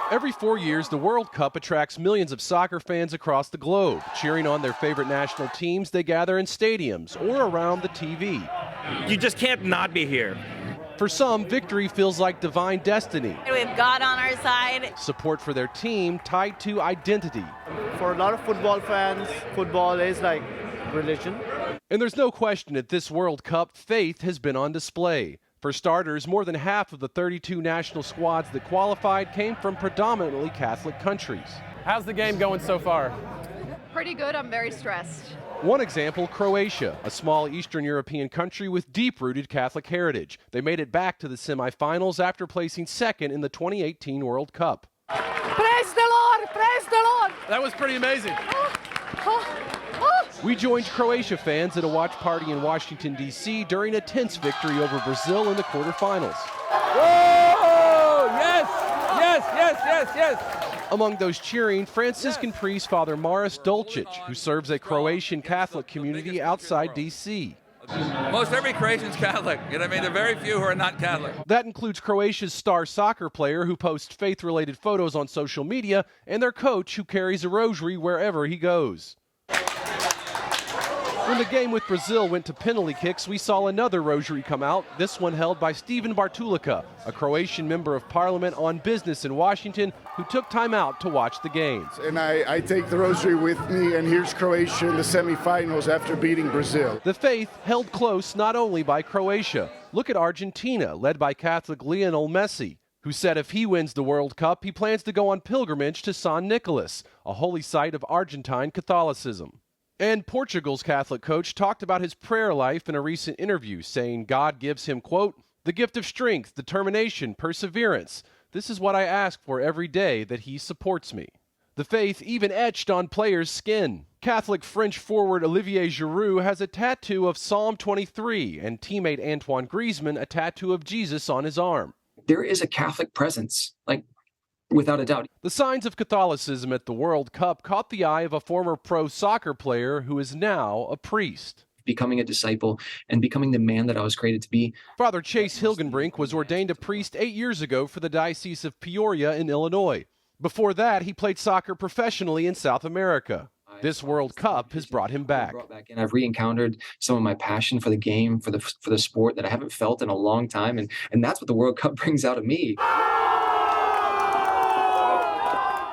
Every 4 years, the World Cup attracts millions of soccer fans across the globe. Cheering on their favorite national teams, they gather in stadiums or around the TV. You just can't not be here. For some, victory feels like divine destiny. We have God on our side. Support for their team tied to identity. For a lot of football fans, football is like religion. And there's no question at this World Cup, faith has been on display. For starters, more than half of the 32 national squads that qualified came from predominantly Catholic countries. How's the game going so far? Pretty good. I'm very stressed. One example, Croatia, a small Eastern European country with deep-rooted Catholic heritage. They made it back to the semifinals after placing second in the 2018 World Cup. Praise the Lord! Praise the Lord! That was pretty amazing. We joined Croatia fans at a watch party in Washington, D.C. during a tense victory over Brazil in the quarterfinals. Whoa! Yes! Yes, yes, yes, yes! Among those cheering, Franciscan priest Father Montse Alvarado, who serves a Croatian Catholic community outside D.C. Most every Croatian's Catholic. You know what I mean? There are very few who are not Catholic. That includes Croatia's star soccer player who posts faith-related photos on social media and their coach who carries a rosary wherever he goes. When the game with Brazil went to penalty kicks, we saw another rosary come out, this one held by Stephen Bartulica, a Croatian member of parliament on business in Washington who took time out to watch the games. And I take the rosary with me, and here's Croatia in the semifinals after beating Brazil. The faith held close not only by Croatia. Look at Argentina, led by Catholic Lionel Messi, who said if he wins the World Cup, he plans to go on pilgrimage to San Nicolas, a holy site of Argentine Catholicism. And Portugal's Catholic coach talked about his prayer life in a recent interview, saying God gives him, quote, the gift of strength, determination, perseverance. This is what I ask for every day, that he supports me. The faith even etched on players' skin. Catholic French forward Olivier Giroud has a tattoo of Psalm 23, and teammate Antoine Griezmann a tattoo of Jesus on his arm. There is a Catholic presence, without a doubt. The signs of Catholicism at the World Cup caught the eye of a former pro soccer player who is now a priest. Becoming a disciple and becoming the man that I was created to be. Father Chase Hilgenbrink was ordained a priest 8 years ago for the Diocese of Peoria in Illinois. Before that, he played soccer professionally in South America. This World Cup has brought him back. I've re-encountered some of my passion for the game, for the sport that I haven't felt in a long time, and that's what the World Cup brings out of me.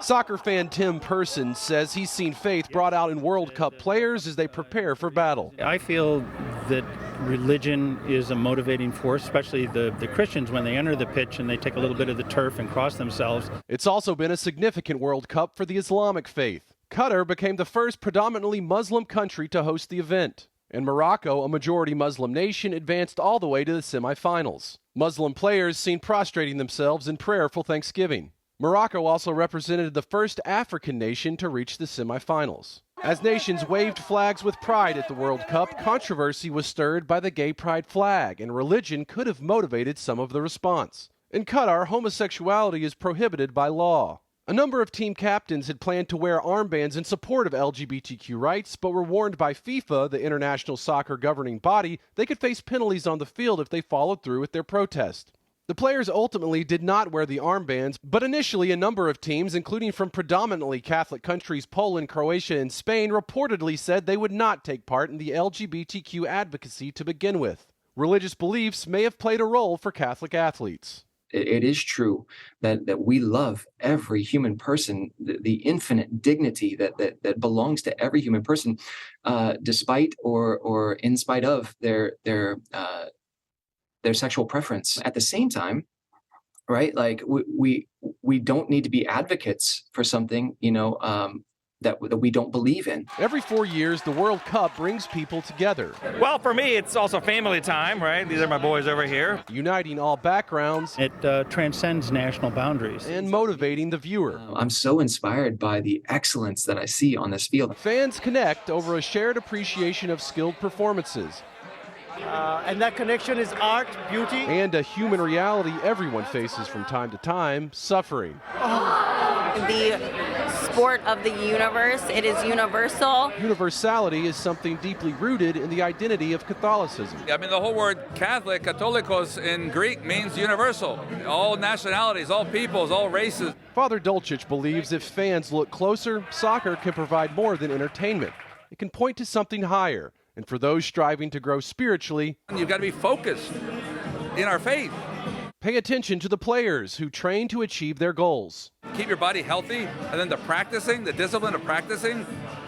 Soccer fan Tim Person says he's seen faith brought out in World Cup players as they prepare for battle. I feel that religion is a motivating force, especially the Christians when they enter the pitch and they take a little bit of the turf and cross themselves. It's also been a significant World Cup for the Islamic faith. Qatar became the first predominantly Muslim country to host the event. And Morocco, a majority Muslim nation, advanced all the way to the semifinals. Muslim players seen prostrating themselves in prayerful thanksgiving. Morocco also represented the first African nation to reach the semifinals. As nations waved flags with pride at the World Cup, controversy was stirred by the gay pride flag, and religion could have motivated some of the response. In Qatar, homosexuality is prohibited by law. A number of team captains had planned to wear armbands in support of LGBTQ rights, but were warned by FIFA, the international soccer governing body, they could face penalties on the field if they followed through with their protest. The players ultimately did not wear the armbands, but initially a number of teams, including from predominantly Catholic countries Poland, Croatia, and Spain, reportedly said they would not take part in the LGBTQ advocacy to begin with. Religious beliefs may have played a role for Catholic athletes. It is true that we love every human person, the infinite dignity that belongs to every human person, despite or in spite of their sexual preference. At the same time, right? Like we don't need to be advocates for something, that we don't believe in. Every 4 years, the World Cup brings people together. Well, for me, it's also family time, right? These are my boys over here. Uniting all backgrounds. It transcends national boundaries. And motivating the viewer. I'm so inspired by the excellence that I see on this field. Fans connect over a shared appreciation of skilled performances. And that connection is art, beauty. And a human reality everyone faces from time to time, suffering. The sport of the universe. It is universal. Universality is something deeply rooted in the identity of Catholicism. I mean, the whole word Catholic, Catholicos in Greek, means universal. All nationalities, all peoples, all races. Father Dolchich believes if fans look closer, soccer can provide more than entertainment. It can point to something higher. And for those striving to grow spiritually, You've got to be focused in our faith. pay attention to the players who train to achieve their goals. Keep your body healthy, and then the discipline of practicing,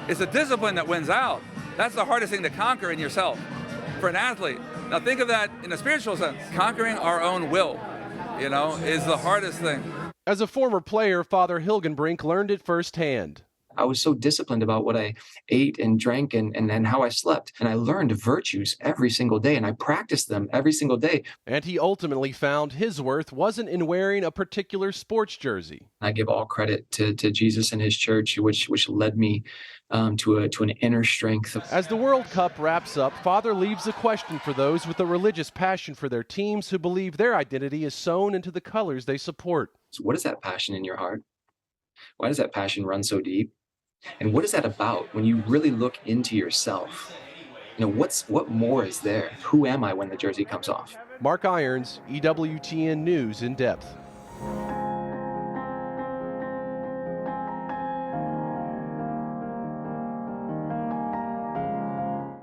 is the discipline that wins out. That's the hardest thing to conquer in yourself for an athlete. Now think of that in a spiritual sense. Conquering our own will, is the hardest thing. As a former player, Father Hilgenbrink learned it firsthand. I was so disciplined about what I ate and drank and how I slept. And I learned virtues every single day, and I practiced them every single day. And he ultimately found his worth wasn't in wearing a particular sports jersey. I give all credit to Jesus and his church, which led me to an inner strength. As the World Cup wraps up, Father leaves a question for those with a religious passion for their teams who believe their identity is sewn into the colors they support. So what is that passion in your heart? Why does that passion run so deep? And what is that about when you really look into yourself? What more is there? Who am I when the jersey comes off? Mark Irons, EWTN News in Depth.